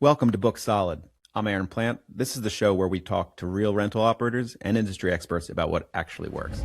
Welcome to Book Solid. I'm Aaron Plant. This is the show where we talk to real rental operators and industry experts about what actually works.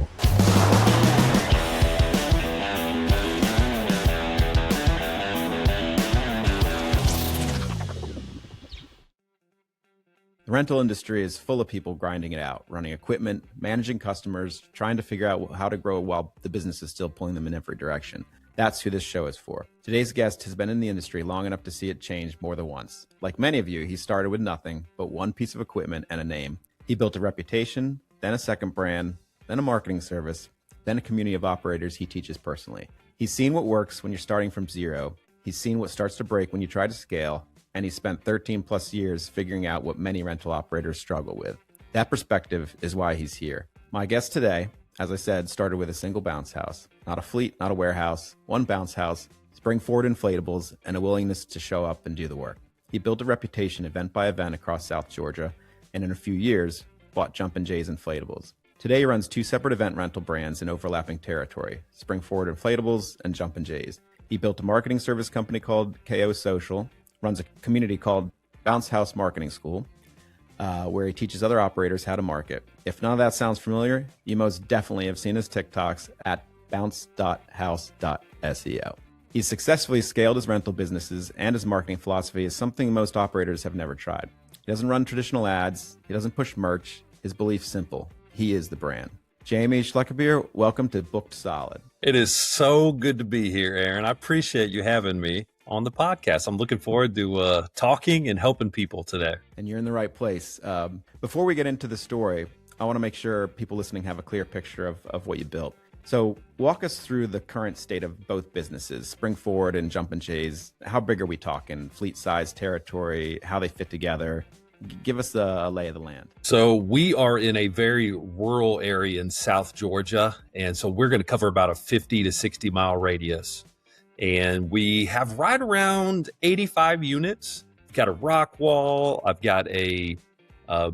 The rental industry is full of people grinding it out, running equipment, managing customers, trying to figure out how to grow while the business is still pulling them in every direction. That's who this show is for. Today's guest has been in the industry long enough to see it change more than once. Like many of you, he started with nothing but one piece of equipment and a name. He built a reputation, then a second brand, then a marketing service, then a community of operators he teaches personally. He's seen what works when you're starting from zero. He's seen what starts to break when you try to scale. And he spent 13 plus years figuring out what many rental operators struggle with. That perspective is why he's here. My guest today, as I said, started with a single bounce house. Not a fleet, not a warehouse, one bounce house, spring-forward inflatables, and a willingness to show up and do the work. He built a reputation event by event across South Georgia, and in a few years, bought Jumpin' Jay's Inflatables. Today he runs two separate event rental brands in overlapping territory, Spring-Forward Inflatables and Jumpin' Jay's. He built a marketing service company called KoSocial, runs a community called Bounce House Marketing Skool, where he teaches other operators how to market. If none of that sounds familiar, you most definitely have seen his TikToks at bounce.house.seo. He's successfully scaled his rental businesses, and his marketing philosophy is something most operators have never tried. He doesn't run traditional ads. He doesn't push merch. His belief's simple. He is the brand. Jamie Schluckebier, welcome to Booked Solid. It is so good to be here, Aaron. I appreciate you having me on the podcast. I'm looking forward to talking and helping people today. And you're in the right place. Before we get into the story, I want to make sure people listening have a clear picture of what you built. So walk us through the current state of both businesses, Spring Forward and Jumpin' Jay's. How big are we talking? Fleet size, territory, how they fit together? Give us a lay of the land. So we are in a very rural area in South Georgia. And so we're going to cover about a 50 to 60 mile radius. And we have right around 85 units. We've got a rock wall. I've got a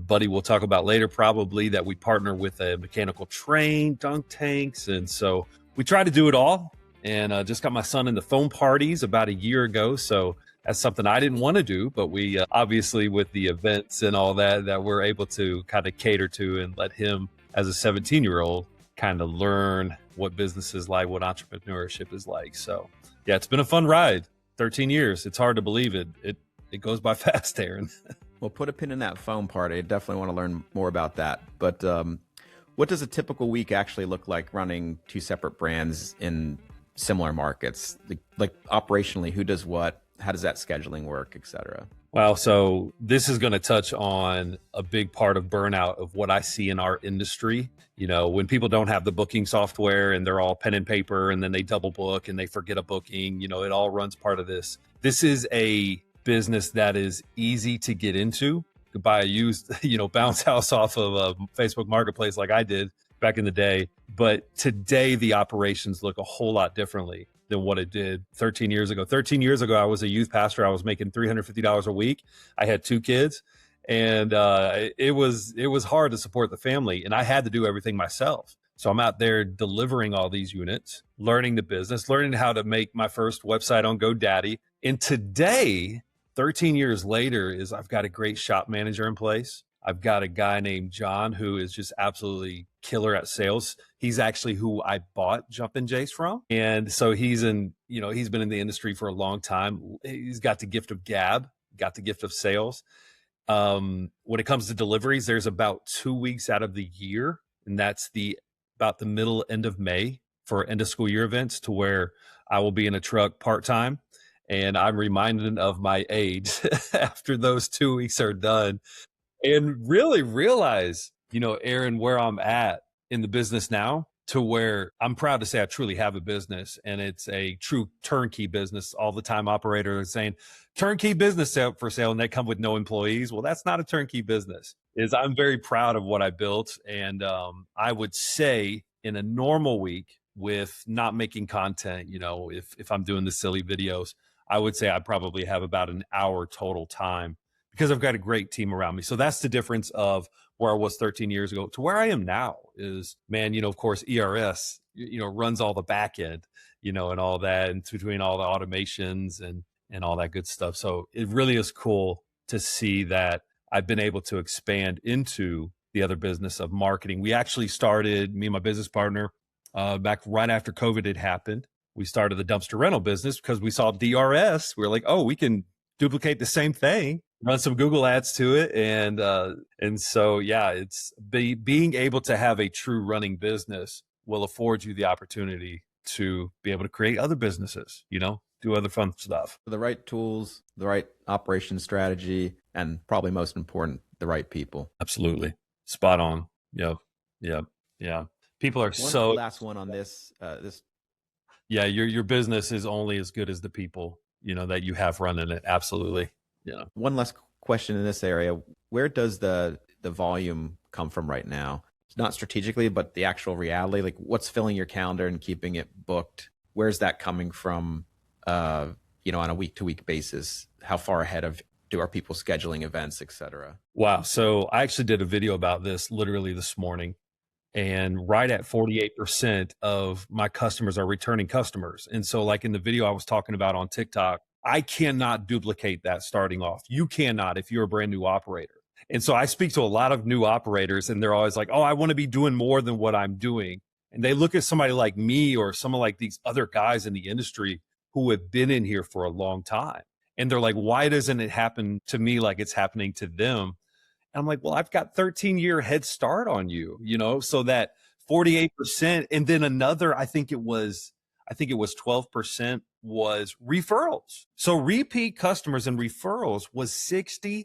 buddy we'll talk about later probably that we partner with a mechanical train, dunk tanks. And so we try to do it all. And just got my son into foam parties about a year ago. So that's something I didn't want to do, but we obviously with the events and all that we're able to kind of cater to and let him as a 17-year-old kind of learn what business is like, what entrepreneurship is like. So yeah, it's been a fun ride. 13 years. It's hard to believe it. It goes by fast, Aaron. Well, put a pin in that foam part. I definitely want to learn more about that. But what does a typical week actually look like running two separate brands in similar markets? Like operationally, who does what? How does that scheduling work, et cetera? Well, so this is going to touch on a big part of burnout of what I see in our industry. You know, when people don't have the booking software and they're all pen and paper and then they double book and they forget a booking, you know, it all runs part of this. This is a business that is easy to get into. You could buy a used, bounce house off of a Facebook marketplace like I did back in the day. But today the operations look a whole lot differently than what it did 13 years ago. 13 years ago, I was a youth pastor. I was making $350 a week. I had two kids, and it was hard to support the family, and I had to do everything myself. So I'm out there delivering all these units, learning the business, learning how to make my first website on GoDaddy. And today, 13 years later, I've got a great shop manager in place. I've got a guy named John who is just absolutely killer at sales. He's actually who I bought Jumpin' Jay's from. And so he's been in the industry for a long time. He's got the gift of gab, got the gift of sales. When it comes to deliveries, there's about 2 weeks out of the year, and that's about the end of May for end of school year events, to where I will be in a truck part-time. And I'm reminded of my age after those 2 weeks are done, and really realize, Aaron, where I'm at in the business now, to where I'm proud to say I truly have a business, and it's a true turnkey business. All the time operators are saying turnkey business for sale, and they come with no employees. Well, that's not a turnkey business. I'm very proud of what I built. And I would say in a normal week with not making content, if I'm doing the silly videos, I would say I probably have about an hour total time, because I've got a great team around me. So that's the difference of where I was 13 years ago to where I am now is, man, of course, ERS, runs all the back end, and all that, and between all the automations and all that good stuff. So it really is cool to see that I've been able to expand into the other business of marketing. We actually started, me and my business partner, back right after COVID had happened. We started the dumpster rental business because we saw DRS. We were like, oh, we can duplicate the same thing, run some Google ads to it. And so, yeah, it's being able to have a true running business will afford you the opportunity to be able to create other businesses, do other fun stuff. The right tools, the right operation strategy, and probably most important, the right people. Absolutely. Spot on. Yep. People are last one on this. Yeah, your business is only as good as the people, that you have running it. Absolutely. Yeah. One last question in this area. Where does the volume come from right now? It's not strategically, but the actual reality, like what's filling your calendar and keeping it booked? Where's that coming from, on a week-to-week basis? How far ahead are people scheduling events, et cetera? Wow. So I actually did a video about this literally this morning. And right at 48% of my customers are returning customers. And so like in the video I was talking about on TikTok, I cannot duplicate that starting off. You cannot if you're a brand new operator. And so I speak to a lot of new operators and they're always like, oh, I want to be doing more than what I'm doing. And they look at somebody like me or someone like these other guys in the industry who have been in here for a long time. And they're like, why doesn't it happen to me like it's happening to them? And I'm like, well, I've got 13-year head start on you, so that 48%. And then another, I think it was 12% was referrals. So repeat customers and referrals was 60%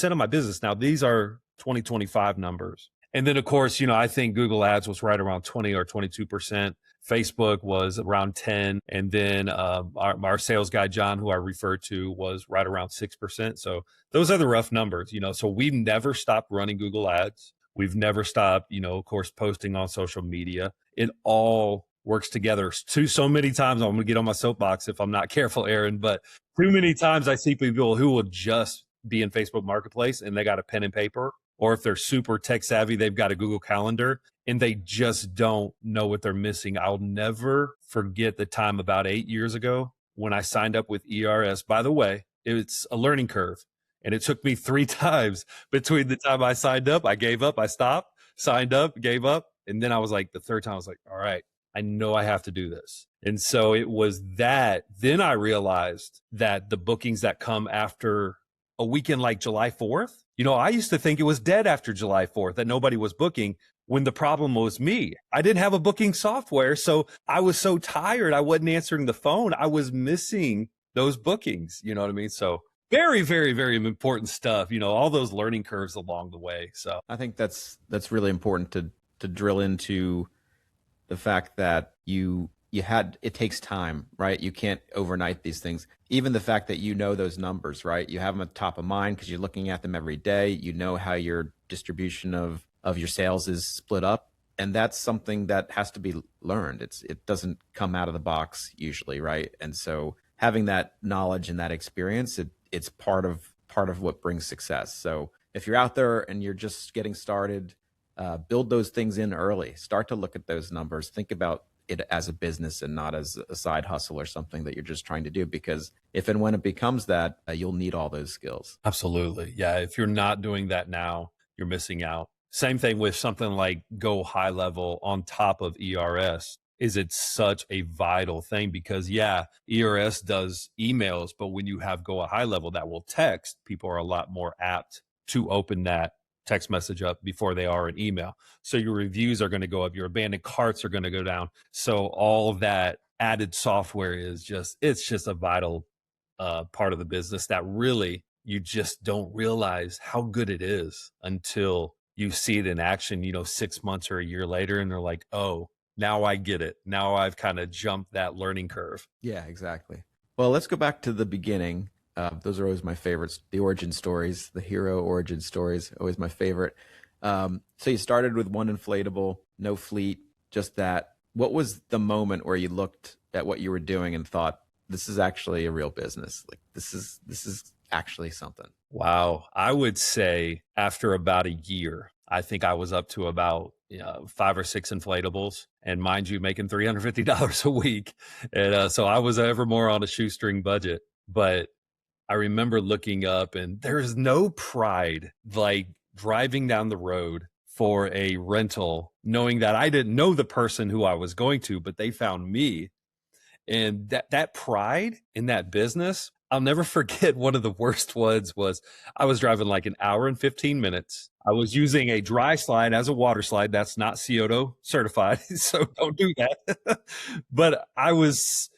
of my business. Now, these are 2025 numbers. And then, of course, I think Google Ads was right around 20 or 22%. Facebook was around 10. And then our sales guy, John, who I referred to, was right around 6%. So those are the rough numbers, So we've never stopped running Google Ads. We've never stopped, of course, posting on social media. It all works together. So many times, I'm going to get on my soapbox if I'm not careful, Aaron, but too many times I see people who will just be in Facebook Marketplace and they got a pen and paper. Or if they're super tech savvy, they've got a Google Calendar and they just don't know what they're missing. I'll never forget the time about 8 years ago when I signed up with ERS. By the way, it's a learning curve. And it took me 3 times between the time I signed up, I gave up, I stopped, signed up, gave up. And then I was like, the third time I was like, all right, I know I have to do this. And so it was that. Then I realized that the bookings that come after a weekend like July 4th, I used to think it was dead after July 4th, that nobody was booking, when the problem was me. I didn't have a booking software. So I was so tired. I wasn't answering the phone. I was missing those bookings. You know what I mean? So very, very, very important stuff, all those learning curves along the way. So I think that's really important to drill into the fact that it takes time, right? You can't overnight these things. Even the fact that those numbers, right? You have them at the top of mind because you're looking at them every day. You know how your distribution of your sales is split up. And that's something that has to be learned. It doesn't come out of the box usually, right? And so having that knowledge and that experience, it's part of what brings success. So if you're out there and you're just getting started, build those things in early. Start to look at those numbers. Think about it as a business and not as a side hustle or something that you're just trying to do, because if and when it becomes that, you'll need all those skills. Absolutely. Yeah. If you're not doing that now, you're missing out. Same thing with something like Go High Level on top of ERS. It's such a vital thing because ERS does emails, but when you have Go a High Level that will text, people are a lot more apt to open that text message up before they are an email. So your reviews are going to go up, your abandoned carts are going to go down. So all of that added software it's just a vital part of the business that really you just don't realize how good it is until you see it in action, 6 months or a year later, and they're like, oh, now I get it. Now I've kind of jumped that learning curve. Yeah, exactly. Well, let's go back to the beginning. Those are always my favorites. The origin stories, the hero origin stories, always my favorite. So you started with one inflatable, no fleet, just that. What was the moment where you looked at what you were doing and thought, this is actually a real business? Like this is actually something. Wow. I would say after about a year, I think I was up to about 5 or 6 inflatables, and mind you, making $350 a week. And so I was ever more on a shoestring budget, but I remember looking up, and there's no pride like driving down the road for a rental, knowing that I didn't know the person who I was going to, but they found me. And that pride in that business, I'll never forget. One of the worst ones was I was driving like an hour and 15 minutes. I was using a dry slide as a water slide. That's not Kyoto certified, so don't do that. But I was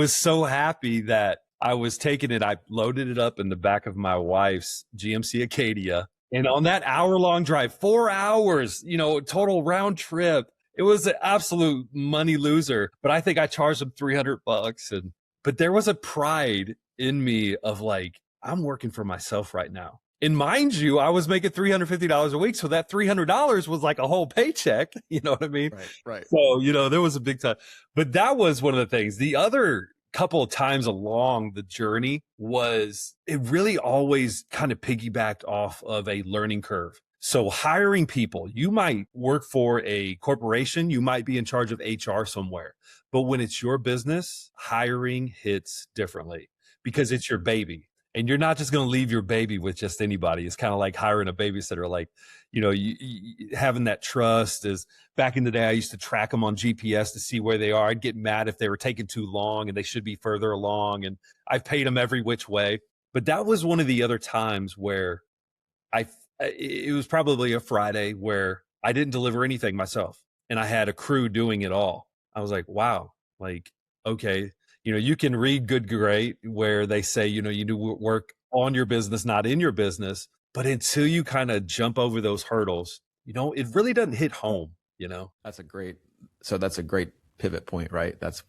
so happy that I was taking it. I loaded it up in the back of my wife's GMC Acadia. And on that hour-long drive, 4 hours, total round trip, it was an absolute money loser. But I think I charged them $300. But there was a pride in me of like, I'm working for myself right now. And mind you, I was making $350 a week. So that $300 was like a whole paycheck. You know what I mean? Right. So, there was a big time. But that was one of the things. The other couple of times along the journey was it really always kind of piggybacked off of a learning curve. So hiring people, you might work for a corporation, you might be in charge of HR somewhere, but when it's your business, hiring hits differently because it's your baby. And you're not just going to leave your baby with just anybody. It's kind of like hiring a babysitter, like, having that trust. Is back in the day, I used to track them on GPS to see where they are. I'd get mad if they were taking too long and they should be further along. And I've paid them every which way. But that was one of the other times where it was probably a Friday where I didn't deliver anything myself and I had a crew doing it all. I was like, wow, like, okay. You can read Good Great where they say, you do work on your business, not in your business. But until you kind of jump over those hurdles, it really doesn't hit home, That's a great pivot point, right? That's,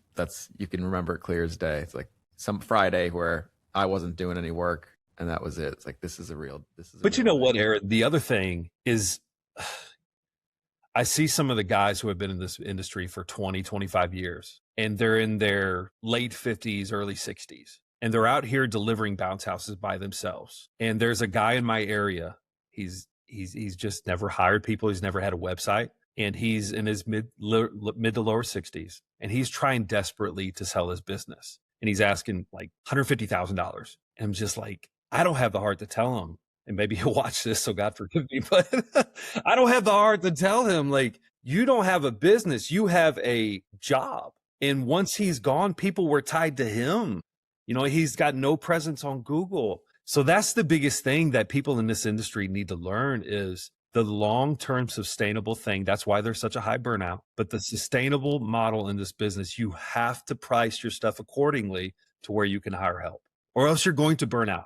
you can remember it clear as day. It's like some Friday where I wasn't doing any work and that was it. It's like, But you know what, Aaron, the other thing is I see some of the guys who have been in this industry for 20, 25 years, and they're in their late 50s, early 60s, and they're out here delivering bounce houses by themselves. And there's a guy in my area. He's just never hired people. He's never had a website, and he's in his mid to lower 60s, and he's trying desperately to sell his business. And he's asking like $150,000. And I'm just like, I don't have the heart to tell him. And maybe he'll watch this, so God forgive me, but I don't have the heart to tell him, like, you don't have a business, you have a job. And once he's gone, people were tied to him. He's got no presence on Google. So that's the biggest thing that people in this industry need to learn is the long-term sustainable thing. That's why there's such a high burnout. But the sustainable model in this business, you have to price your stuff accordingly to where you can hire help, or else you're going to burn out,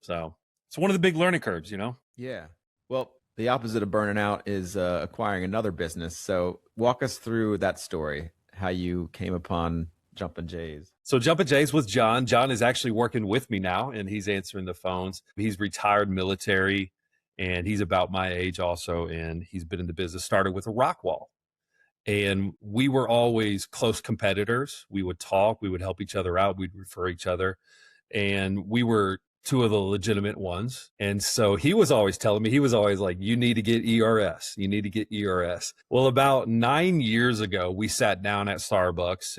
so. It's one of the big learning curves, Yeah. Well, the opposite of burning out is acquiring another business. So walk us through that story, how you came upon Jumpin' Jays. So Jumpin' Jays with John. John is actually working with me now, and he's answering the phones. He's retired military, and he's about my age also, and he's been in the business, started with a rock wall. And we were always close competitors. We would talk, we would help each other out, we'd refer each other, and we were two of the legitimate ones. And so he was always telling me, he was always like, you need to get ERS. You need to get ERS. Well, about 9 years ago, we sat down at Starbucks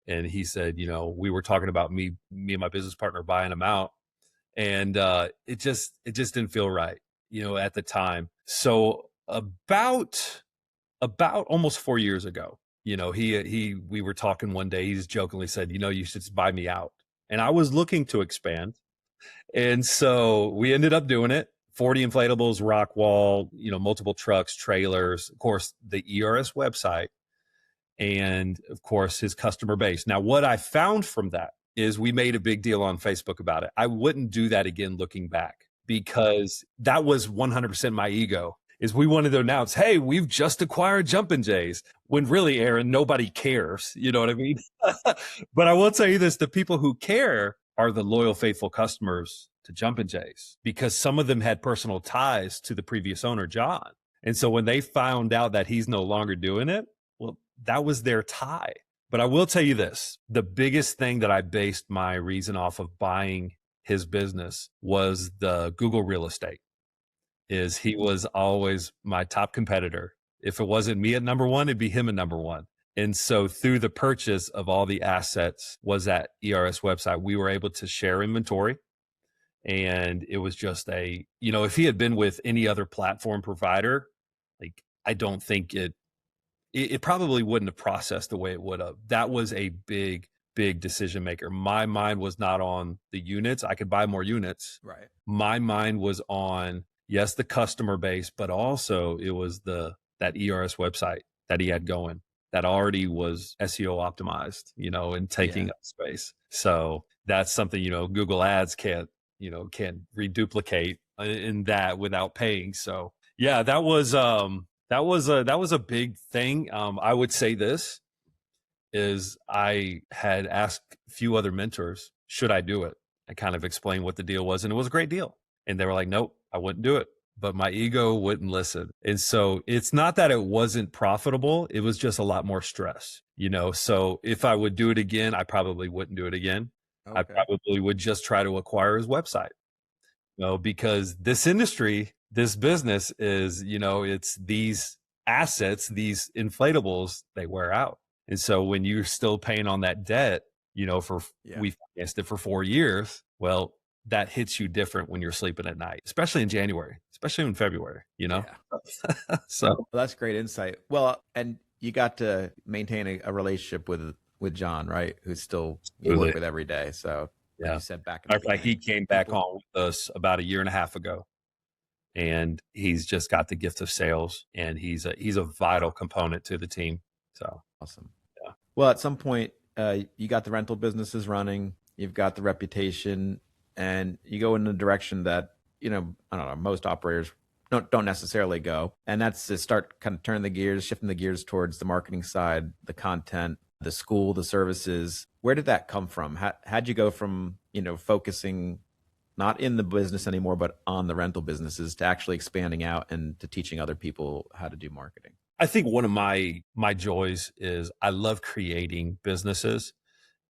and he said, we were talking about me and my business partner buying him out. And it just didn't feel right, at the time. So about almost 4 years ago, we were talking one day, he just jokingly said, you should just buy me out. And I was looking to expand. And so we ended up doing it. 40 inflatables, rock wall, multiple trucks, trailers, of course, the ERS website, and of course, his customer base. Now, what I found from that is we made a big deal on Facebook about it. I wouldn't do that again looking back, because that was 100% my ego. Is we wanted to announce, hey, we've just acquired Jumpin' Jays, when really, Aaron, nobody cares. You know what I mean? But I will tell you this, the people who care are the loyal, faithful customers to Jumpin' Jays, because some of them had personal ties to the previous owner, John. And so when they found out that he's no longer doing it, well, that was their tie. But I will tell you this, the biggest thing that I based my reason off of buying his business was the Google real estate. Is he was always my top competitor. If it wasn't me at number one, it'd be him at number one. And so through the purchase of all the assets was that ERS website, we were able to share inventory. And it was just if he had been with any other platform provider, like I don't think it probably wouldn't have processed the way it would have. That was a big decision maker. My mind was not on the units. I could buy more units. Right. My mind was on, yes, the customer base, but also it was that ERS website that he had going that already was SEO optimized, and taking up space. So that's something, Google Ads can't reduplicate in that without paying. So yeah, that was a big thing. I would say this is I had asked a few other mentors, should I do it? I kind of explained what the deal was, and it was a great deal. And they were like, nope, I wouldn't do it. But my ego wouldn't listen. And so it's not that it wasn't profitable. It was just a lot more stress, So if I would do it again, I probably wouldn't do it again. Okay. I probably would just try to acquire his website, because this industry, this business is, it's these assets, these inflatables, they wear out. And so when you're still paying on that debt, we financed it for 4 years. Well, that hits you different when you're sleeping at night, especially in January, especially in February, Yeah. Well, that's great insight. Well, and you got to maintain a relationship with John, right? Who's still you work with every day. So like you said back in the he came back on with us about 1.5 years ago. And he's just got the gift of sales, and he's a vital component to the team. So awesome. Yeah. Well, at some point, you got the rental businesses running, you've got the reputation, and you go in a direction that, I don't know, most operators don't necessarily go. And that's to start kind of shifting the gears towards the marketing side, the content, the school, the services. Where did that come from? How'd you go from, focusing not in the business anymore, but on the rental businesses, to actually expanding out and to teaching other people how to do marketing? I think one of my joys is I love creating businesses,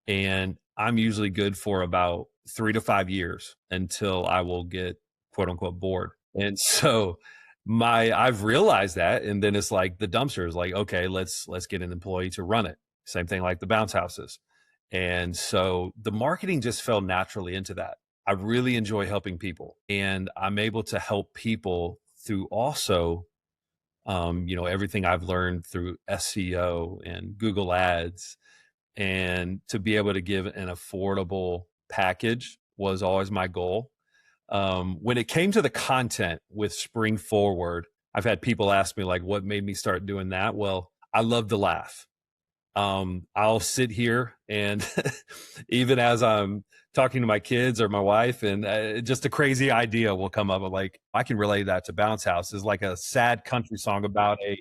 and I'm usually good for about 3 to 5 years until I will get quote unquote bored. And so I've realized that. And then it's like the dumpster is like, okay, let's get an employee to run it. Same thing like the bounce houses. And so the marketing just fell naturally into that. I really enjoy helping people, and I'm able to help people through also, everything I've learned through SEO and Google Ads, and to be able to give an affordable package was always my goal. When it came to the content with Spring Forward, I've had people ask me like, what made me start doing that? Well, I love to laugh. I'll sit here and even as I'm talking to my kids or my wife, and just a crazy idea will come up. I'm like, I can relate that to Bounce House. Is like a sad country song about a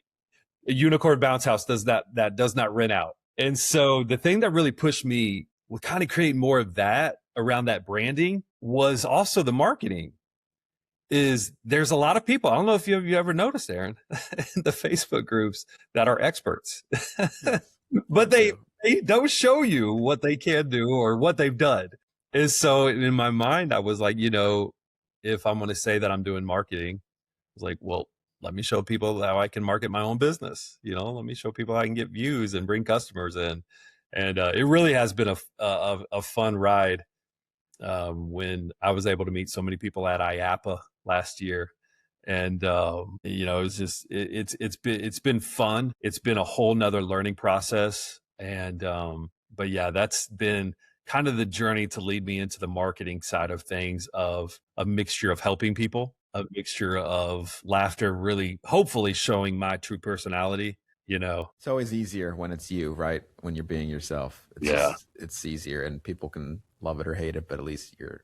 unicorn bounce house that does not rent out. And so the thing that really pushed me with kind of creating more of that around that branding was also the marketing. Is there's a lot of people, I don't know if you ever noticed, Aaron, in the Facebook groups that are experts, but they don't show you what they can do or what they've done. And so in my mind, I was like, if I'm going to say that I'm doing marketing, I was like, well, let me show people how I can market my own business. Let me show people how I can get views and bring customers in. And it really has been a fun ride. When I was able to meet so many people at IAPA last year, and it's just it's been fun. It's been a whole nother learning process, and but yeah, that's been kind of the journey to lead me into the marketing side of things, of a mixture of helping people, a mixture of laughter, really hopefully showing my true personality. It's always easier when it's you, right? When you're being yourself. It's easier, and people can love it or hate it, but at least you're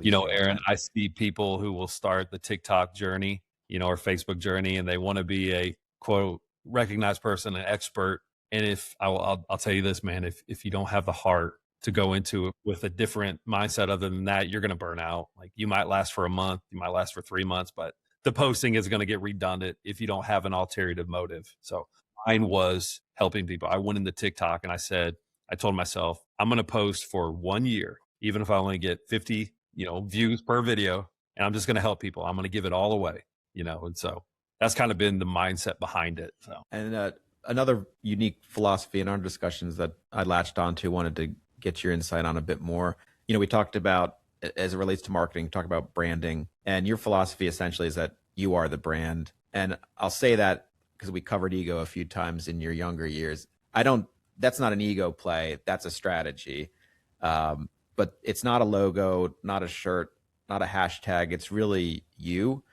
Aaron, I see people who will start the TikTok journey, or Facebook journey, and they want to be a quote recognized person, an expert. And if I'll tell you this, man, if you don't have the heart to go into it with a different mindset other than that, you're going to burn out. Like, you might last for a month, you might last for 3 months, but the posting is going to get redundant if you don't have an ulterior motive. So mine was helping people. I went into TikTok and I told myself, I'm going to post for 1 year, even if I only get 50, views per video, and I'm just going to help people. I'm going to give it all away, and so that's kind of been the mindset behind it. So, and another unique philosophy in our discussions that I latched onto, wanted to get your insight on a bit more. We talked about, as it relates to marketing, talk about branding, and your philosophy essentially is that you are the brand. And I'll say that because we covered ego a few times in your younger years. That's not an ego play. That's a strategy. But it's not a logo, not a shirt, not a hashtag. It's really you.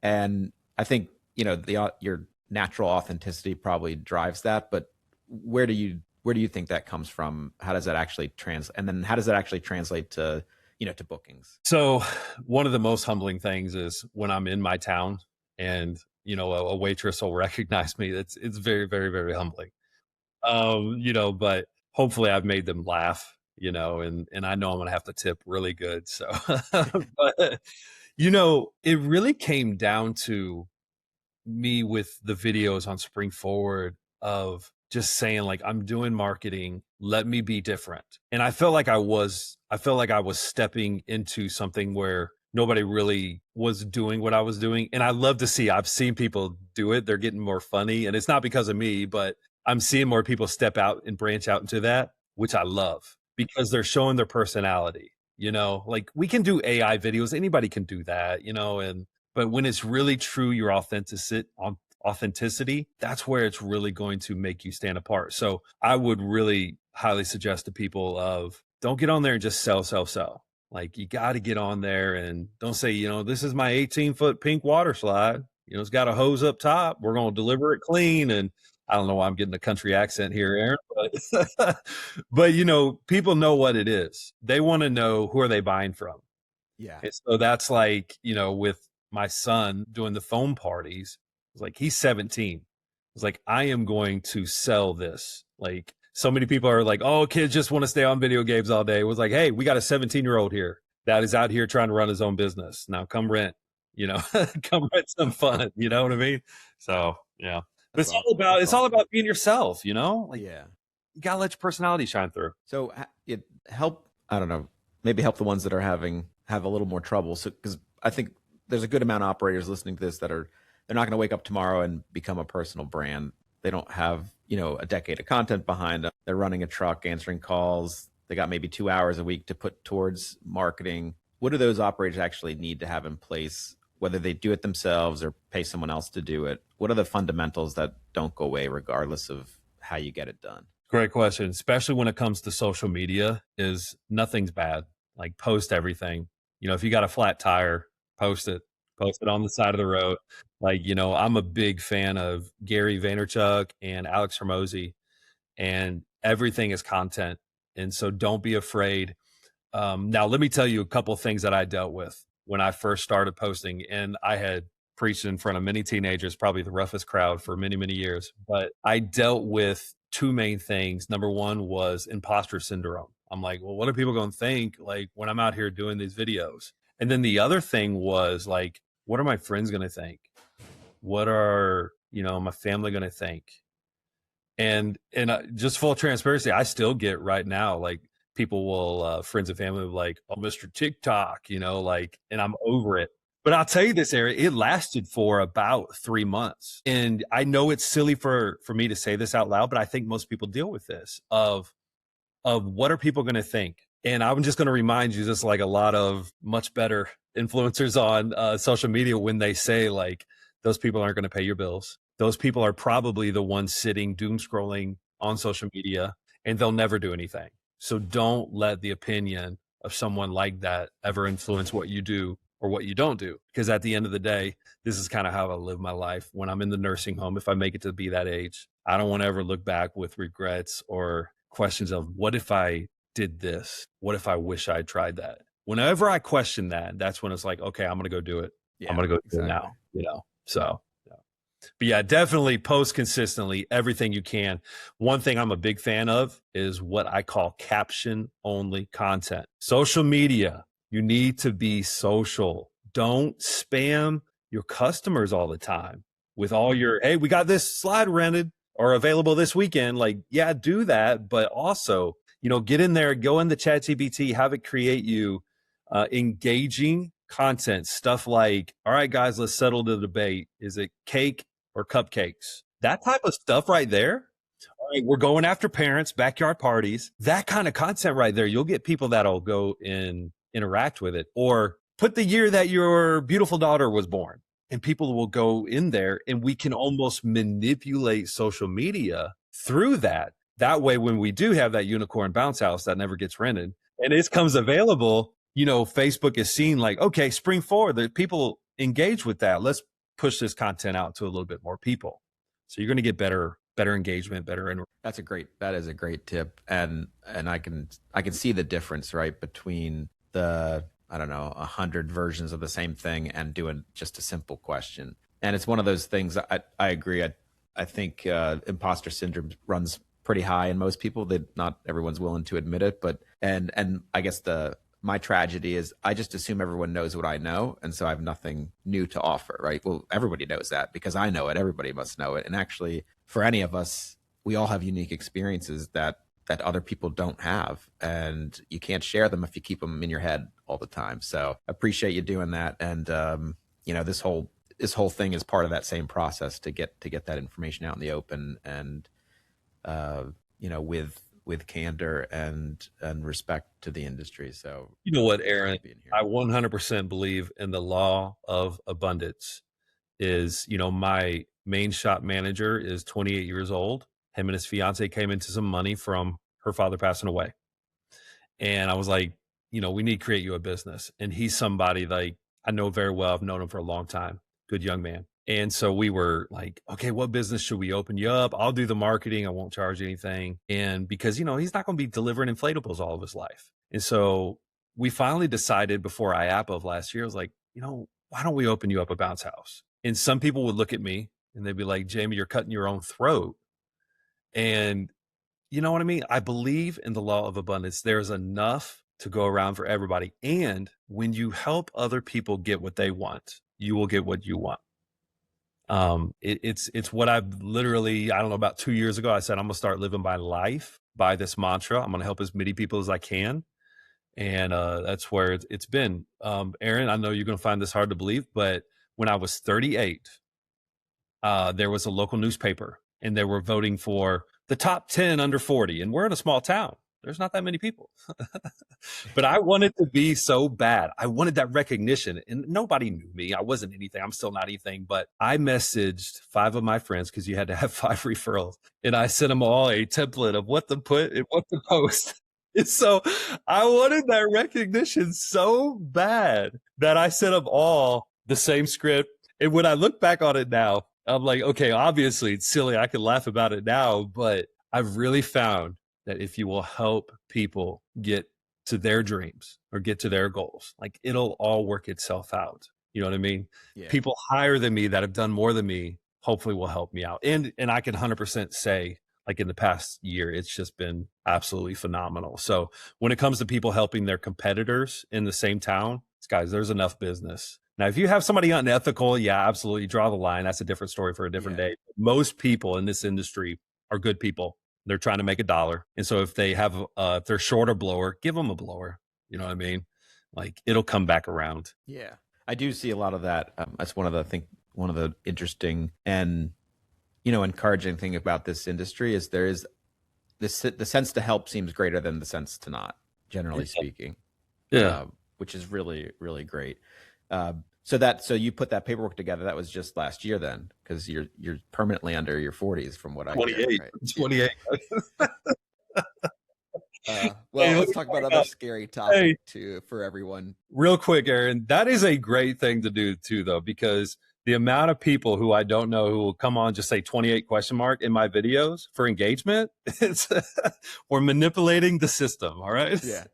And I think, your natural authenticity probably drives that. But where do you think that comes from? How does that actually translate? And then how does that actually translate to, to bookings? So one of the most humbling things is when I'm in my town and, a waitress will recognize me. It's very, very, very humbling. But hopefully I've made them laugh, and I know I'm going to have to tip really good. So, but, it really came down to me with the videos on Spring Forward of just saying like, I'm doing marketing, let me be different. And I felt like I was stepping into something where nobody really was doing what I was doing. And I love to see, I've seen people do it. They're getting more funny, and it's not because of me, but I'm seeing more people step out and branch out into that, which I love because they're showing their personality. Like we can do AI videos, anybody can do that, but when it's really true, your authenticity, that's where it's really going to make you stand apart. So I would really highly suggest to people of don't get on there and just sell. Like you got to get on there and don't say, this is my 18-foot pink water slide. It's got a hose up top. We're going to deliver it clean. And I don't know why I'm getting a country accent here, Aaron, but people know what it is. They want to know, who are they buying from? Yeah. And so that's like, with my son doing the phone parties, it's like, he's 17. It's like, I am going to sell this. Like, so many people are like, oh, kids just want to stay on video games all day. It was like, hey, we got a 17-year-old here that is out here trying to run his own business. Now come rent, come rent some fun. You know what I mean? So, yeah. But it's all about being yourself, like, yeah, you gotta let your personality shine through. So it I don't know, maybe help the ones that have a little more trouble. So, because I think there's a good amount of operators listening to this they're not going to wake up tomorrow and become a personal brand. They don't have, a decade of content behind them. They're running a truck, answering calls. They got maybe 2 hours a week to put towards marketing. What do those operators actually need to have in place, whether they do it themselves or pay someone else to do it? What are the fundamentals that don't go away regardless of how you get it done? Great question. Especially when it comes to social media, is nothing's bad. Like post everything. If you got a flat tire, post it on the side of the road. Like, I'm a big fan of Gary Vaynerchuk and Alex Hormozy, and everything is content. And so don't be afraid. Now, let me tell you a couple of things that I dealt with when I first started posting, and I had preached in front of many teenagers, probably the roughest crowd for many, many years. But I dealt with two main things. Number one was imposter syndrome. I'm like, well, what are people going to think, like, when I'm out here doing these videos? And then the other thing was like, what are my friends going to think? What are, my family going to think? And just full transparency, I still get right now, like, people will, friends and family will like, oh, Mr. TikTok, and I'm over it. But I'll tell you this, Eric, it lasted for about 3 months. And I know it's silly for me to say this out loud, but I think most people deal with this of what are people going to think? And I'm just going to remind you, just like a lot of much better influencers on social media, when they say like, those people aren't going to pay your bills. Those people are probably the ones sitting doom scrolling on social media, and they'll never do anything. So don't let the opinion of someone like that ever influence what you do or what you don't do. Because at the end of the day, this is kind of how I live my life. When I'm in the nursing home, if I make it to be that age, I don't want to ever look back with regrets or questions of, what if I did this? What if I wish I'd tried that? Whenever I question that, that's when it's like, okay, I'm going to go do it. Yeah, I'm going to go do it now, So, yeah. But yeah, definitely post consistently everything you can. One thing I'm a big fan of is what I call caption only content. Social media, you need to be social. Don't spam your customers all the time with all your, hey, we got this slide rented or available this weekend. Like, yeah, do that. But also, get in there, go into ChatGPT, have it create you engaging content, stuff like, all right, guys, let's settle the debate. Is it cake or cupcakes? That type of stuff right there. All right, we're going after parents, backyard parties, that kind of content right there. You'll get people that'll go and interact with it. Or put the year that your beautiful daughter was born, and people will go in there, and we can almost manipulate social media through that. That way, when we do have that unicorn bounce house that never gets rented and it comes available, Facebook is seen like, okay, spring forward, the people engage with that. Let's push this content out to a little bit more people. So you're going to get better engagement, that is a great tip. And I can see the difference, right, between the, I don't know, 100 versions of the same thing and doing just a simple question. And it's one of those things. I agree. I think imposter syndrome runs pretty high in most people. That not everyone's willing to admit it, but and I guess my tragedy is I just assume everyone knows what I know, and so I have nothing new to offer, right? Well, everybody knows that because I know it. Everybody must know it. And actually, for any of us, we all have unique experiences that other people don't have, and you can't share them if you keep them in your head all the time. So appreciate you doing that. And this whole thing is part of that same process to get that information out in the open, and with candor and respect to the industry. So you know what, Aaron, I 100% believe in the law of abundance. Is my main shop manager is 28 years old. Him and his fiance came into some money from her father passing away, and I was like, we need to create you a business. And he's somebody like I know very well. I've known him for a long time. Good young man. And so we were like, okay, what business should we open you up? I'll do the marketing. I won't charge anything. And because, he's not going to be delivering inflatables all of his life. And so we finally decided before IAPA of last year, I was like, why don't we open you up a bounce house? And some people would look at me and they'd be like, Jamie, you're cutting your own throat. And you know what I mean? I believe in the law of abundance. There's enough to go around for everybody. And when you help other people get what they want, you will get what you want. It's what I've literally, I don't know, about 2 years ago, I said, I'm going to start living my life by this mantra. I'm going to help as many people as I can. And that's where it's been. Aaron, I know you're going to find this hard to believe, but when I was 38, there was a local newspaper and they were voting for the top 10 under 40. And we're in a small town. There's not that many people. But I wanted to be so bad. I wanted that recognition. And nobody knew me. I wasn't anything. I'm still not anything. But I messaged 5 of my friends because you had to have 5 referrals. And I sent them all a template of what to put and what to post. And so I wanted that recognition so bad that I sent them all the same script. And when I look back on it now, I'm like, okay, obviously it's silly. I can laugh about it now, but I've really found that if you will help people get to their dreams or get to their goals, like it'll all work itself out. You know what I mean? Yeah. People higher than me that have done more than me, hopefully will help me out. And I can 100% say, like in the past year, it's just been absolutely phenomenal. So when it comes to people helping their competitors in the same town, guys, there's enough business. Now, if you have somebody unethical, yeah, absolutely draw the line. That's a different story for a different day. Most people in this industry are good people. They're trying to make $1. And so if they have, if they're short a blower, give them a blower. You know what I mean? Like it'll come back around. Yeah. I do see a lot of that. That's one of the interesting and, encouraging thing about this industry is there is this, the sense to help seems greater than the sense to not, generally speaking. Yeah. Which is really, really great. So you put that paperwork together. That was just last year then, because you're permanently under your 40s from what I 28, hear, right? 28. Well, let's talk about other scary topic too for everyone. Real quick, Aaron, that is a great thing to do too, though, because the amount of people who I don't know who will come on just say 28 ? In my videos for engagement, it's we're manipulating the system. All right. Yeah.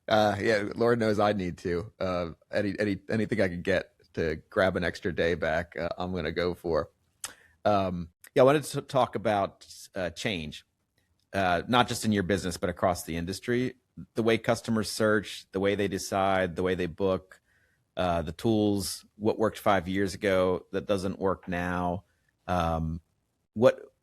Yeah, Lord knows I need to. Anything I can get to grab an extra day back, I'm going to go for. I wanted to talk about change, not just in your business, but across the industry. The way customers search, the way they decide, the way they book, the tools, what worked 5 years ago that doesn't work now.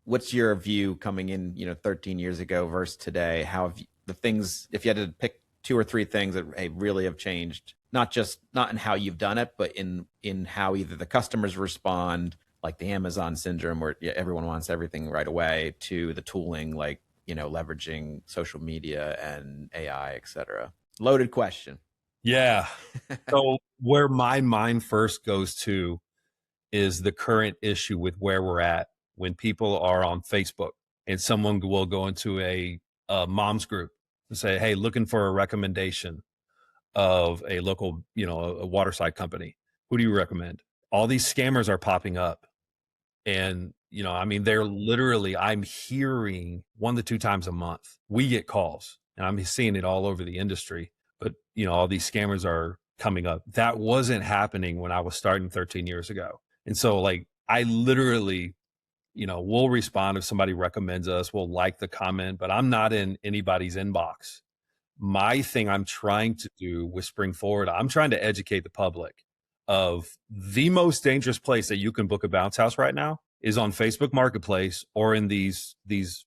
What's your view coming in, 13 years ago versus today? How have the things, if you had to pick 2 or 3 things that really have changed, not in how you've done it, but in how either the customers respond, like the Amazon syndrome where everyone wants everything right away, to the tooling like, leveraging social media and AI, et cetera? Loaded question. Yeah. So where my mind first goes to is the current issue with where we're at when people are on Facebook and someone will go into a mom's group and say, hey, looking for a recommendation of a local, a waterside company. Who do you recommend? All these scammers are popping up. And, I mean, they're literally, I'm hearing 1 to 2 times a month. We get calls and I'm seeing it all over the industry. But, all these scammers are coming up. That wasn't happening when I was starting 13 years ago. And so, like, I literally, we'll respond if somebody recommends us, we'll like the comment, but I'm not in anybody's inbox. My thing I'm trying to do with Spring Forward, I'm trying to educate the public of the most dangerous place that you can book a bounce house right now is on Facebook Marketplace or in these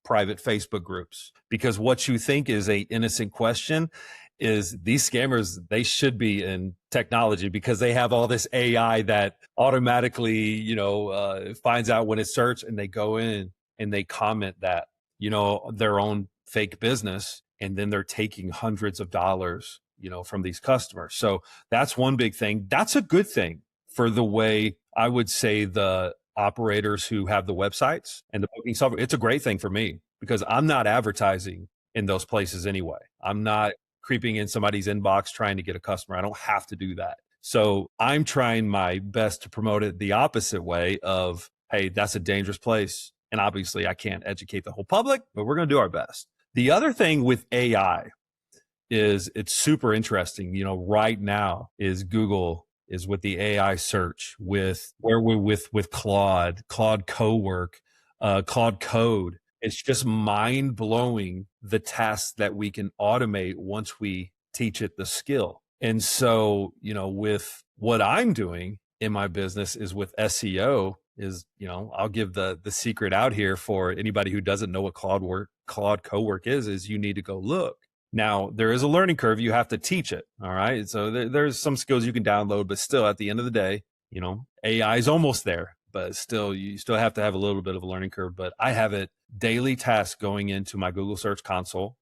private Facebook groups. Because what you think is a innocent question is these scammers, they should be in technology because they have all this AI that automatically, finds out when it's searched, and they go in and they comment that, their own fake business, and then they're taking hundreds of dollars, from these customers. So that's one big thing. That's a good thing for the way I would say the operators who have the websites and the booking software. It's a great thing for me because I'm not advertising in those places anyway. I'm not creeping in somebody's inbox trying to get a customer. I don't have to do that. So I'm trying my best to promote it the opposite way of, hey, that's a dangerous place. And obviously I can't educate the whole public, but we're going to do our best. The other thing with AI is it's super interesting. Right now is Google is with the AI search with where we're with Claude Cowork, Claude Code. It's just mind blowing the tasks that we can automate once we teach it the skill. And so, with what I'm doing in my business is with SEO is, I'll give the secret out here for anybody who doesn't know what Claude Cowork is you need to go look. Now, there is a learning curve. You have to teach it. All right. So there's some skills you can download, but still at the end of the day, AI is almost there, but still, you still have to have a little bit of a learning curve. But I have it daily task going into my Google Search Console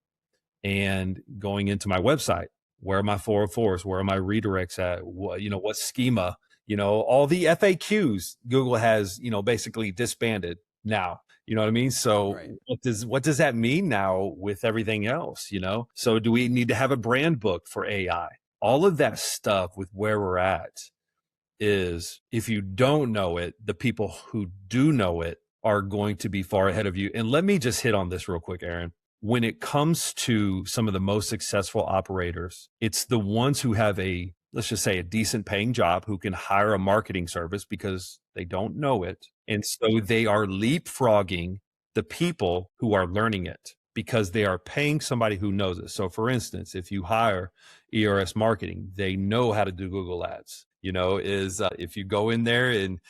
and going into my website. Where are my 404s? Where are my redirects at? What schema? All the FAQs Google has, basically disbanded now. You know what I mean? So Right. What does that mean now with everything else? So do we need to have a brand book for AI? All of that stuff with where we're at is, if you don't know it, the people who do know it are going to be far ahead of you. And let me just hit on this real quick, Aaron. When it comes to some of the most successful operators, it's the ones who have let's just say a decent paying job, who can hire a marketing service because they don't know it. And so they are leapfrogging the people who are learning it because they are paying somebody who knows it. So for instance, if you hire ERS marketing, they know how to do Google ads. If you go in there and,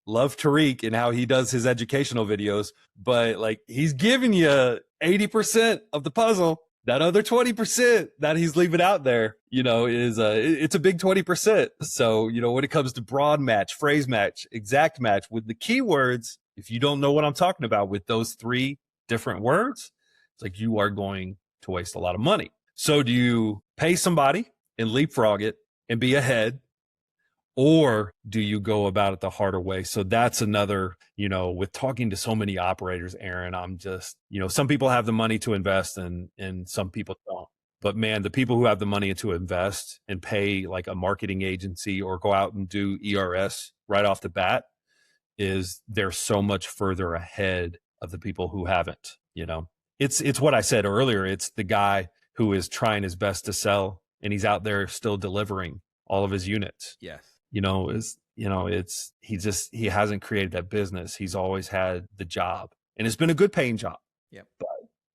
love Tariq and how he does his educational videos, but like he's giving you 80% of the puzzle. That other 20% that he's leaving out there, it's a big 20%. So, when it comes to broad match, phrase match, exact match with the keywords, if you don't know what I'm talking about with those 3 different words, it's like you are going to waste a lot of money. So do you pay somebody and leapfrog it and be ahead? Or do you go about it the harder way? So that's another, with talking to so many operators, Aaron, I'm just, some people have the money to invest and some people don't. But man, the people who have the money to invest and pay like a marketing agency or go out and do ERS right off the bat, they're so much further ahead of the people who haven't. It's what I said earlier. It's the guy who is trying his best to sell and he's out there still delivering all of his units. Yes. He hasn't created that business. He's always had the job and it's been a good paying job. Yep. But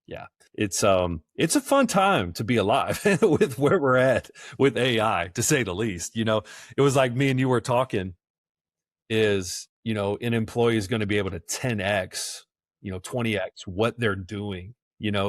yeah, it's a fun time to be alive with where we're at with AI, to say the least. It was like me and you were talking is, an employee is going to be able to 10x, 20x what they're doing,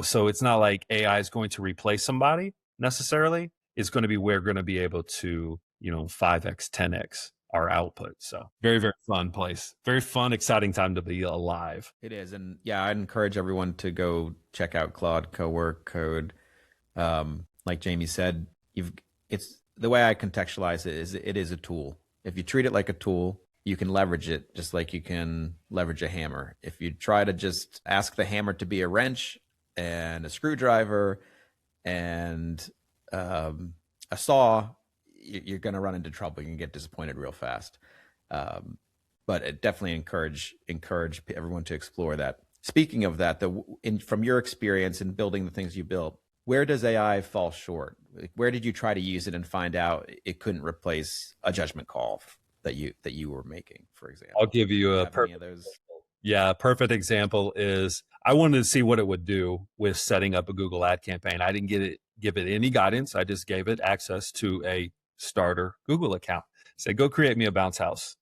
so it's not like AI is going to replace somebody necessarily. It's going to be, we're going to be able to, 5x, 10x our output. So very, very fun place. Very fun, exciting time to be alive. It is. And yeah, I'd encourage everyone to go check out Claude Cowork Code. Like Jamie said, it's the way I contextualize it is a tool. If you treat it like a tool, you can leverage it just like you can leverage a hammer. If you try to just ask the hammer to be a wrench and a screwdriver and a saw, you're going to run into trouble. You can get disappointed real fast. But it definitely encourage everyone to explore that. Speaking of that, from your experience in building the things you built, where does AI fall short? Like, where did you try to use it and find out it couldn't replace a judgment call that you were making, for example? I'll give you a perfect example is I wanted to see what it would do with setting up a Google ad campaign. I didn't give it any guidance. I just gave it access to a starter Google account. Said, go create me a Bounce House.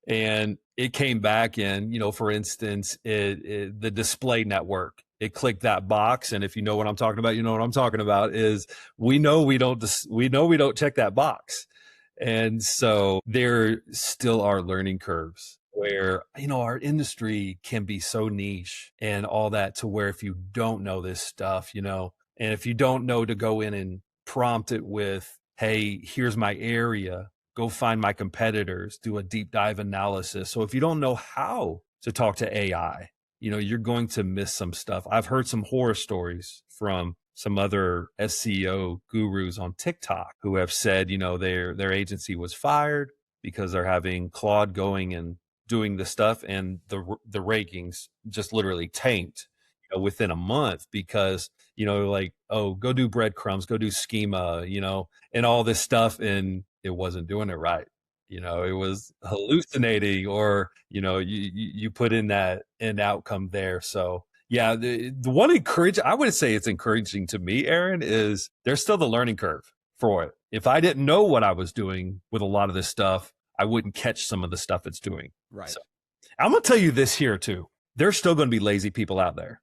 And it came back and, for instance, the display network, it clicked that box. And if you know what I'm talking about, you know what I'm talking about is we know we don't check that box. And so there still are learning curves where, our industry can be so niche and all that to where if you don't know this stuff, and if you don't know to go in and prompt it with, hey, here's my area, go find my competitors, do a deep dive analysis. So if you don't know how to talk to AI, you're going to miss some stuff. I've heard some horror stories from some other SEO gurus on TikTok who have said, their agency was fired because they're having Claude going and doing the stuff, and the rankings just literally tanked within a month because, go do breadcrumbs, go do schema, and all this stuff. And it wasn't doing it right. It was hallucinating or, you put in that end outcome there. So yeah, the one I would say it's encouraging to me, Aaron, is there's still the learning curve for it. If I didn't know what I was doing with a lot of this stuff, I wouldn't catch some of the stuff it's doing. Right. So I'm going to tell you this here too. There's still going to be lazy people out there.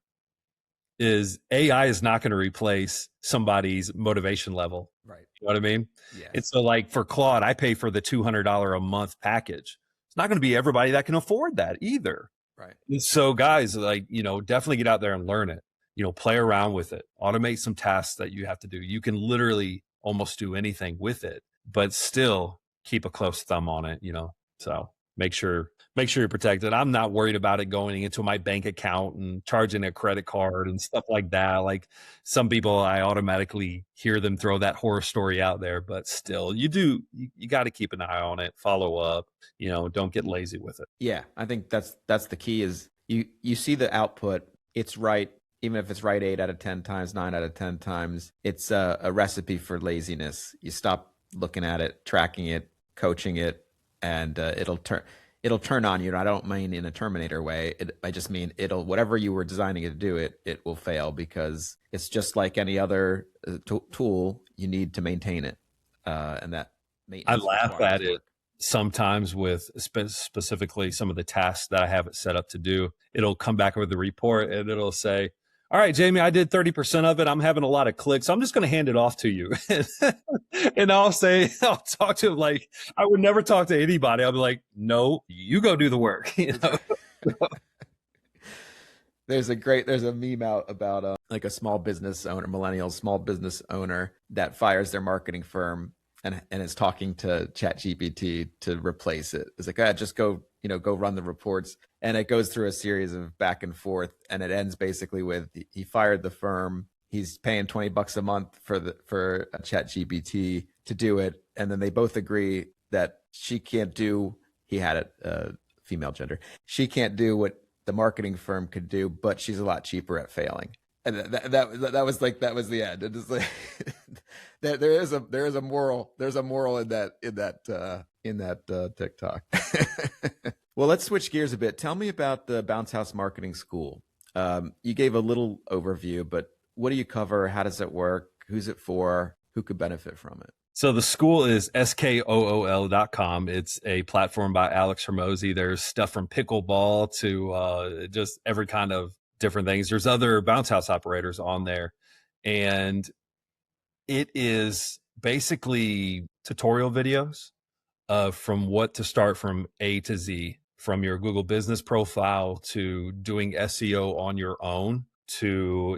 AI is not going to replace somebody's motivation level. Right. You know what I mean? Yeah. And so like for Claude, I pay for the $200 a month package. It's not going to be everybody that can afford that either. Right. And so guys, definitely get out there and learn it, play around with it, automate some tasks that you have to do. You can literally almost do anything with it, but still keep a close thumb on it, so make sure you're protected. I'm not worried about it going into my bank account and charging a credit card and stuff like that. Like some people, I automatically hear them throw that horror story out there, but still you got to keep an eye on it, follow up, don't get lazy with it. Yeah. I think that's the key is you see the output. It's right. Even if it's right 8 out of 10 times, 9 out of 10 times, it's a recipe for laziness. You stop looking at it, tracking it, coaching it, and it'll turn on you. And I don't mean in a Terminator way. I just mean whatever you were designing it to do, it will fail because it's just like any other tool. You need to maintain it, and that maintenance. I laugh at it sometimes with specifically some of the tasks that I have it set up to do. It'll come back with the report and it'll say, all right, Jamie, I did 30% of it. I'm having a lot of clicks. So I'm just going to hand it off to you. And I'll talk to him like I would never talk to anybody. I'll be like, no, you go do the work. There's a meme out about like a small business owner that fires their marketing firm and is talking to ChatGPT to replace it. It's like, just go run the reports. And it goes through a series of back and forth, and it ends basically with he fired the firm. He's paying $20 a month for a ChatGPT to do it, and then they both agree that she can't do. He had it female gender. She can't do what the marketing firm could do, but she's a lot cheaper at failing. And that was the end. It is like there is a moral. There's a moral in that TikTok. Well, let's switch gears a bit. Tell me about the Bounce House Marketing School. You gave a little overview, but what do you cover? How does it work? Who's it for? Who could benefit from it? So the school is skool.com. It's a platform by Alex Hormozy. There's stuff from pickleball to just every kind of different things. There's other Bounce House operators on there. And it is basically tutorial videos from what to start from A to Z, from your Google business profile to doing SEO on your own to,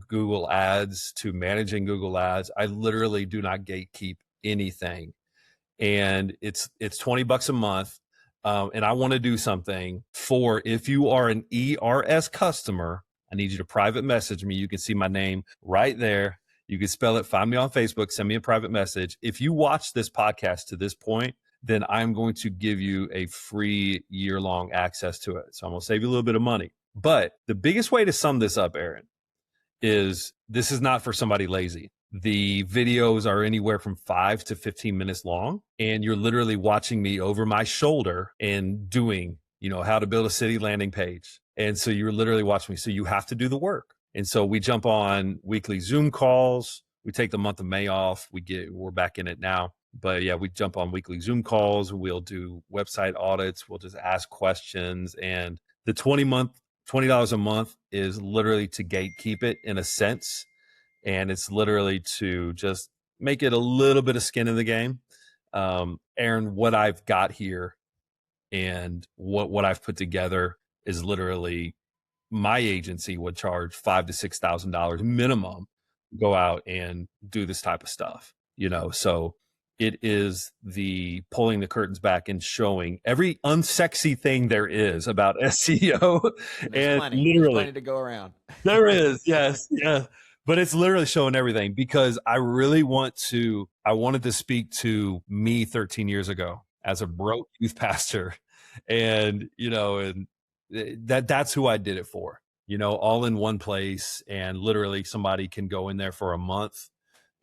Google ads to managing Google ads. I literally do not gatekeep anything. And it's $20 a month. And I want to do something for, if you are an ERS customer, I need you to private message me. You can see my name right there. You can spell it, find me on Facebook, send me a private message. If you watch this podcast to this point, then I'm going to give you a free year-long access to it. So I'm going to save you a little bit of money. But the biggest way to sum this up, Aaron, is this is not for somebody lazy. The videos are anywhere from 5 to 15 minutes long, and you're literally watching me over my shoulder and doing, how to build a city landing page. And so you're literally watching me. So you have to do the work. And so we jump on weekly Zoom calls. We take the month of May off. We're back in it now. But yeah, we jump on weekly Zoom calls. We'll do website audits. We'll just ask questions. And the $20 a month is literally to gatekeep it in a sense. And it's literally to just make it a little bit of skin in the game. Aaron, what I've got here and what I've put together is literally my agency would charge $5,000 to $6,000 minimum to go out and do this type of stuff, so it is the pulling the curtains back and showing every unsexy thing there is about SEO. And there's plenty to go around. There is. Yes. Yeah. But it's literally showing everything, because I really wanted to speak to me 13 years ago as a broke youth pastor. And, that's who I did it for, all in one place. And literally somebody can go in there for a month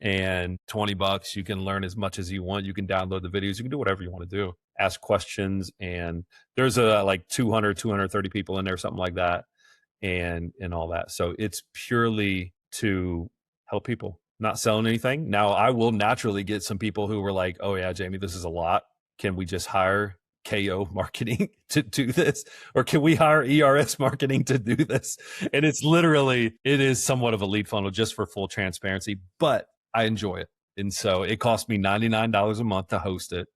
and $20, you can learn as much as you want. You can download the videos, you can do whatever you want to do, ask questions. And there's like 230 people in there, something like that. And all that. So it's purely to help people, not selling anything. Now I will naturally get some people who were like, oh yeah, Jamie, this is a lot. Can we just hire KO marketing to do this? Or can we hire ERS marketing to do this? And it is somewhat of a lead funnel, just for full transparency, but I enjoy it. And so it cost me $99 a month to host it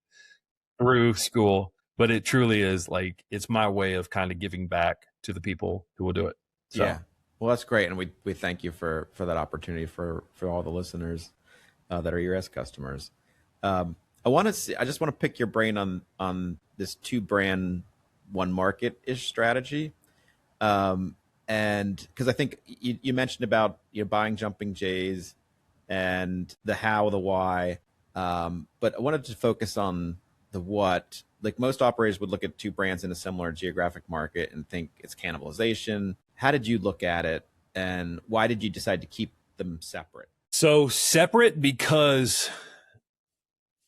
through school, but it truly is like, it's my way of kind of giving back to the people who will do it. So. Yeah. Well, that's great. And we thank you for that opportunity for all the listeners that are ERS customers. I just want to pick your brain on this 2 brand, 1 market-ish strategy. And because I think you mentioned about buying jumping jays and the how, the why. But I wanted to focus on the what. Like most operators would look at 2 brands in a similar geographic market and think it's cannibalization. How did you look at it, and why did you decide to keep them separate? So separate because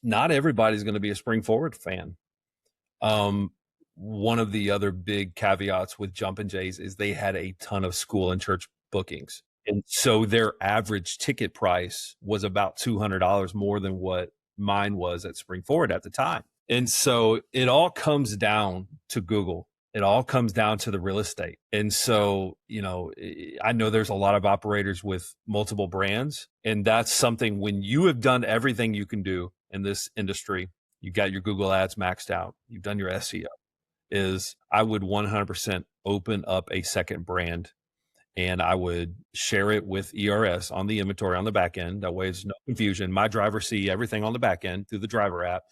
not everybody's going to be a Spring Forward fan. One of the other big caveats with Jumpin' Jays is they had a ton of school and church bookings. And so their average ticket price was about $200 more than what mine was at Spring Forward at the time. And so it all comes down to Google. It all comes down to the real estate. And so, I know there's a lot of operators with multiple brands, and that's something when you have done everything you can do in this industry, you got your Google ads maxed out, you've done your SEO, is I would 100% open up a second brand, and I would share it with ERS on the inventory on the back end. That way it's no confusion. My drivers see everything on the back end through the driver app.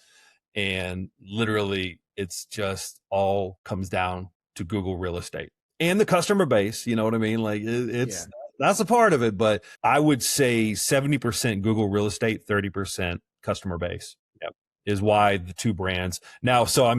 And literally it's just all comes down to Google real estate and the customer base. You know what I mean? Like that's a part of it, but I would say 70% Google real estate, 30% customer base. Yep. Is why the 2 brands now. So,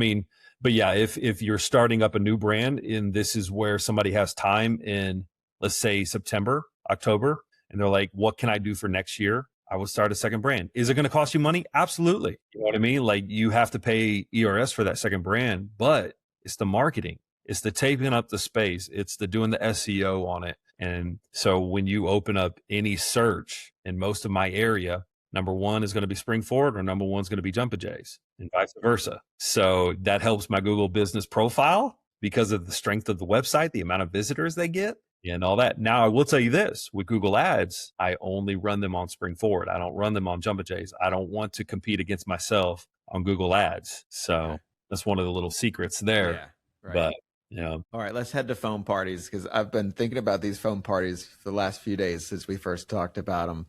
but yeah, if you're starting up a new brand and this is where somebody has time in, let's say September, October, and they're like, what can I do for next year? I will start a second brand. Is it going to cost you money? Absolutely. You know what I mean? Like you have to pay ERS for that second brand, but it's the marketing. It's the taping up the space. It's the doing the SEO on it. And so when you open up any search in most of my area, number 1 is going to be Spring Forward or number 1 is going to be Jumpin' Jays and vice versa. So that helps my Google business profile because of the strength of the website, the amount of visitors they get. And all that. Now, I will tell you this, with Google Ads, I only run them on Spring Forward. I don't run them on Jumpin' Jays. I don't want to compete against myself. on Google Ads. So Okay. that's one of the little secrets there. Yeah. Right. But you know, All right, let's head to foam parties because I've been thinking about these foam parties for the last few days since we first talked about them.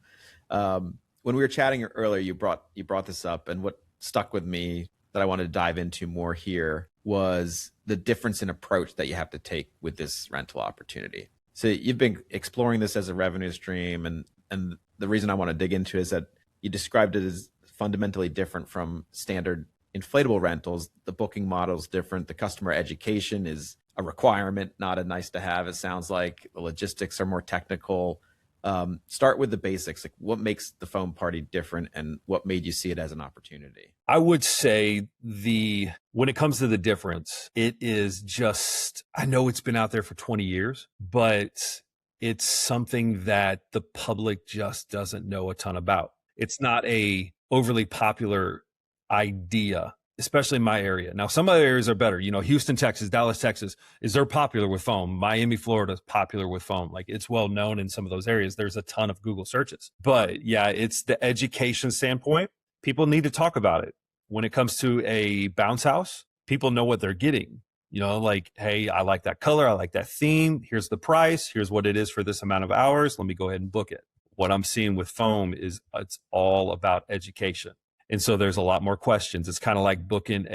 When we were chatting earlier, you brought this up, and what stuck with me that I wanted to dive into more here was the difference in approach that you have to take with this rental opportunity. So you've been exploring this as a revenue stream, and the reason I want to dig into it is that you described it as fundamentally different from standard inflatable rentals. The booking model is different. The customer education is a requirement, not a nice to have. It sounds like the logistics are more technical. Start with the basics. Like, what makes the foam party different, and what made you see it as an opportunity? I would say when it comes to the difference, it is just, I know it's been out there for 20 years, but it's something that the public just doesn't know a ton about. It's not a overly popular idea, especially in my area. Now, some other areas are better. Houston, Texas, Dallas, Texas, they're popular with foam. Miami, Florida is popular with foam. Like, it's well known in some of those areas. There's a ton of Google searches. But yeah, it's the education standpoint. People need to talk about it. When it comes to a bounce house, people know what they're getting. Like, hey, I like that color. I like that theme. Here's the price. Here's what it is for this amount of hours. Let me go ahead and book it. What I'm seeing with foam is it's all about education. And so there's a lot more questions. It's kind of like booking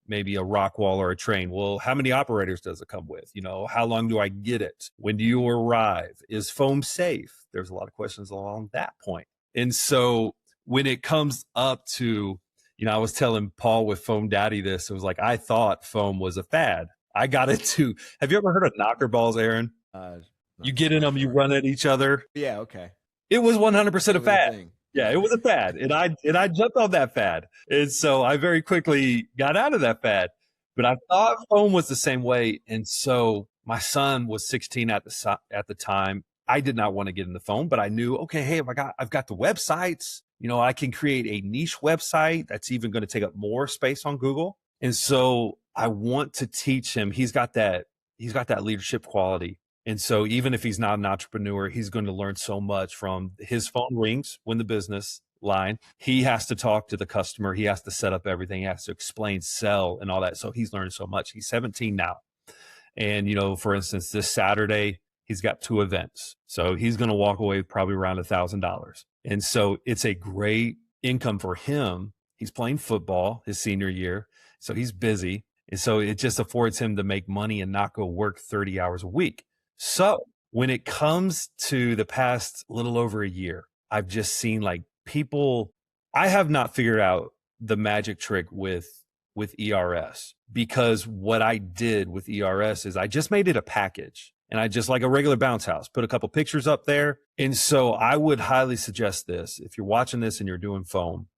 maybe a rock wall or a train. Well, how many operators does it come with? How long do I get it? When do you arrive? Is foam safe? There's a lot of questions along that point. And so when it comes up to, I was telling Paul with Foam Daddy this, it was like, I thought foam was a fad. I got into, have you ever heard of knocker balls, Aaron? You get in them, you run at each other. Yeah, okay. It was 100% a fad. Yeah, it was a fad. And I jumped on that fad. And so I very quickly got out of that fad. But I thought foam was the same way. And so my son was 16 at the time. I did not want to get in the foam, but I knew, okay, hey, I've got the websites. I can create a niche website that's even going to take up more space on Google. And so I want to teach him. He's got that leadership quality. And so even if he's not an entrepreneur, he's going to learn so much from his phone rings when the business line. He has to talk to the customer. He has to set up everything. He has to explain, sell, and all that. So he's learned so much. He's 17 now. And, for instance, this Saturday, he's got 2 events. So he's going to walk away with probably around $1,000. And so it's a great income for him. He's playing football his senior year. So he's busy. And so it just affords him to make money and not go work 30 hours a week. So when it comes to the past little over a year, I've just seen like people, I have not figured out the magic trick with ERS, because what I did with ERS is I just made it a package. And I just, like a regular bounce house, put a couple pictures up there. And so I would highly suggest this, if you're watching this and you're doing foam,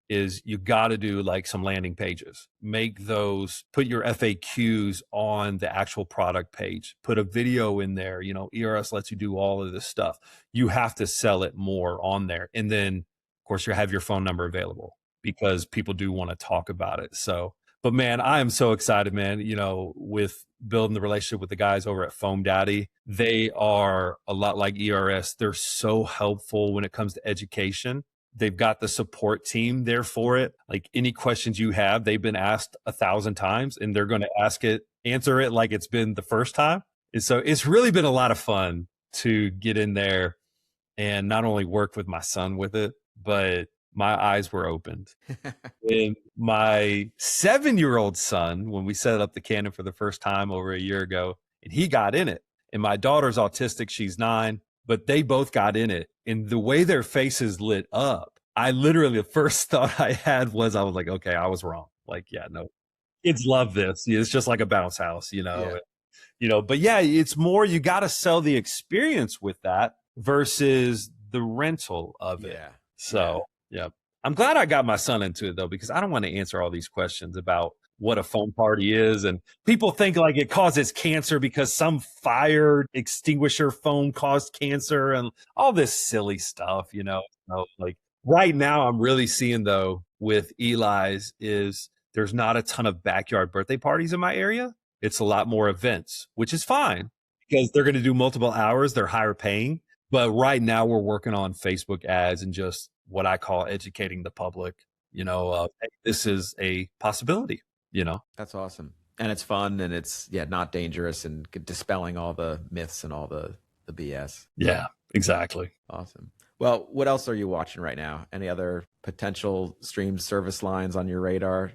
is you got to do like some landing pages. Make those, put your FAQs on the actual product page, put a video in there. ERS lets you do all of this stuff. You have to sell it more on there. And then, of course, you have your phone number available because people do want to talk about it. So, but man, I am so excited, man, with building the relationship with the guys over at Foam Daddy. They are a lot like ERS. They're so helpful when it comes to education. They've got the support team there for it. Like, any questions you have, they've been asked 1,000 times and they're going to answer it like it's been the first time. And so it's really been a lot of fun to get in there and not only work with my son with it, but my eyes were opened. And my 7-year-old son, when we set up the cannon for the first time over a year ago, and he got in it. And my daughter's autistic, she's 9, but they both got in it. And the way their faces lit up, I literally, the first thought I had was, I was like, okay, I was wrong. Like, yeah, no, kids love this. It's just like a bounce house, but yeah, it's more, you got to sell the experience with that versus the rental of it. Yeah. So, yeah. I'm glad I got my son into it though, because I don't want to answer all these questions about what a foam party is. And people think like it causes cancer because some fire extinguisher foam caused cancer and all this silly stuff, like right now I'm really seeing though with Eli's is there's not a ton of backyard birthday parties in my area. It's a lot more events, which is fine because they're going to do multiple hours. They're higher paying. But right now we're working on Facebook ads and just what I call educating the public, hey, this is a possibility, That's awesome. And it's fun, and it's not dangerous, and dispelling all the myths and all the BS. Yeah, exactly. Awesome. Well, what else are you watching right now? Any other potential stream service lines on your radar?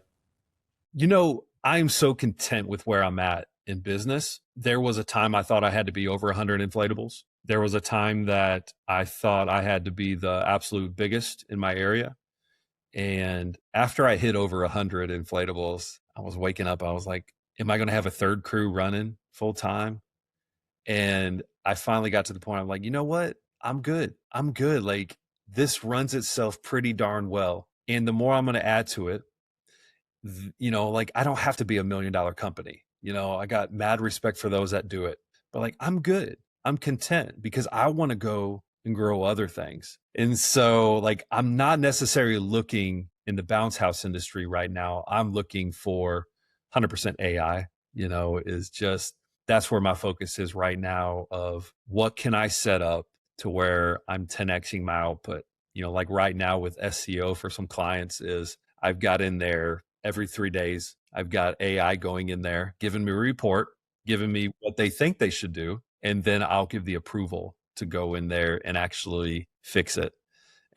I'm so content with where I'm at in business. There was a time I thought I had to be over 100 inflatables. There was a time that I thought I had to be the absolute biggest in my area. And after I hit over 100 inflatables, I was waking up. I was like, am I going to have a third crew running full time? And I finally got to the point. I'm like, you know what? I'm good. I'm good. Like, this runs itself pretty darn well. And the more I'm going to add to it, like, I don't have to be $1 million company. I got mad respect for those that do it, but like, I'm good. I'm content because I want to go and grow other things. And so, like, I'm not necessarily looking in the bounce house industry right now. I'm looking for 100% AI, is just, that's where my focus is right now, of what can I set up to where I'm 10xing my output. Like right now with SEO for some clients, is I've got in there every 3 days, I've got AI going in there, giving me a report, giving me what they think they should do. And then I'll give the approval to go in there and actually fix it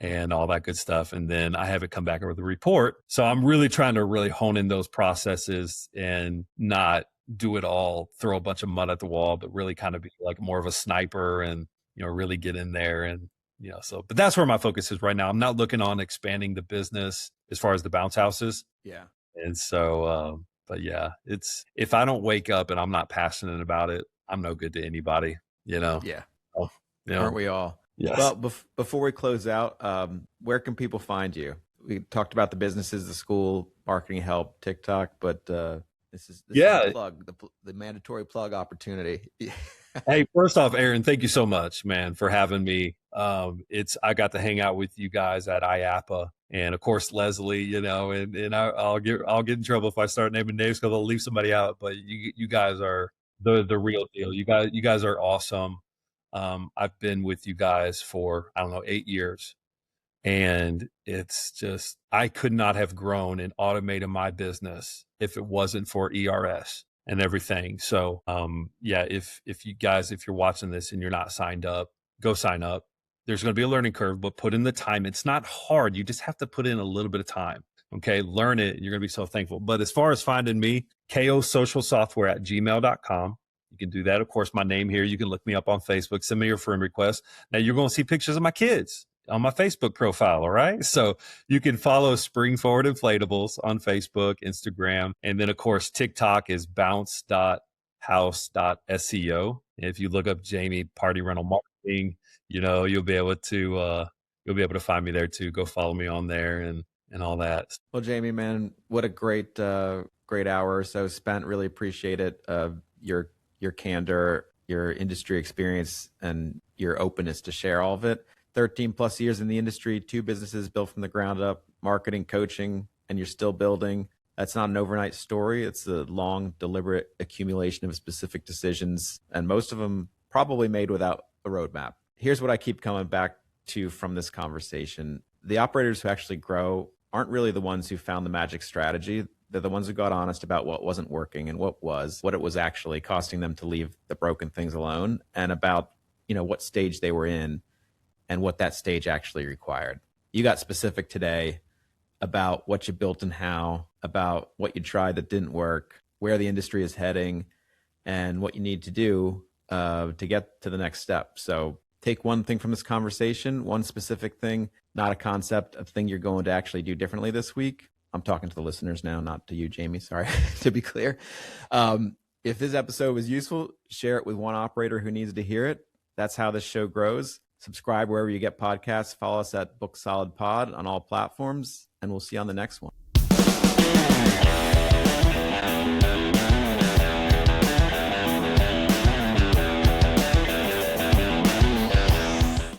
and all that good stuff. And then I have it come back with a report. So I'm really trying to really hone in those processes and not do it all, throw a bunch of mud at the wall, but really kind of be like more of a sniper and, really get in there. And, but that's where my focus is right now. I'm not looking on expanding the business as far as the bounce houses. Yeah. And so, but yeah, if I don't wake up and I'm not passionate about it, I'm no good to anybody, Yeah. Oh, Aren't we all? Yes. Well, before we close out, where can people find you? We talked about the businesses, the school, marketing help, TikTok, but this is the plug, the mandatory plug opportunity. Hey, first off, Aaron, thank you so much, man, for having me. I got to hang out with you guys at IAPA, and of course Leslie, and I'll get in trouble if I start naming names because I'll leave somebody out. But you guys are the real deal. You guys are awesome. I've been with you guys for, I don't know, 8 years. And it's just, I could not have grown and automated my business if it wasn't for ERS and everything. So, if you're watching this and you're not signed up, go sign up. There's going to be a learning curve, but put in the time. It's not hard. You just have to put in a little bit of time. Okay. Learn it. And you're going to be so thankful. But as far as finding me, KoSocial software at gmail.com. You can do that. Of course, my name here. You can look me up on Facebook. Send me your friend request. Now you're going to see pictures of my kids on my Facebook profile. All right. So you can follow Spring Forward Inflatables on Facebook, Instagram. And then of course, TikTok is bounce.house.seo. If you look up Jamie Party Rental Marketing, you'll be able to find me there too. Go follow me on there and all that. Well, Jamie, man, what a great hour or so spent. Really appreciate it. Your candor, your industry experience, and your openness to share all of it. 13 plus years in the industry, 2 businesses built from the ground up, marketing, coaching, and you're still building. That's not an overnight story. It's a long, deliberate accumulation of specific decisions, and most of them probably made without a roadmap. Here's what I keep coming back to from this conversation. The operators who actually grow aren't really the ones who found the magic strategy. They're the ones who got honest about what wasn't working and what it was actually costing them to leave the broken things alone, and about, what stage they were in and what that stage actually required. You got specific today about what you built and how, about what you tried that didn't work, where the industry is heading, and what you need to do to get to the next step. So take one thing from this conversation, one specific thing, not a concept, a thing you're going to actually do differently this week. I'm talking to the listeners now, not to you, Jamie. Sorry, to be clear. If this episode was useful, share it with one operator who needs to hear it. That's how this show grows. Subscribe wherever you get podcasts. Follow us at Book Solid Pod on all platforms, and we'll see you on the next one.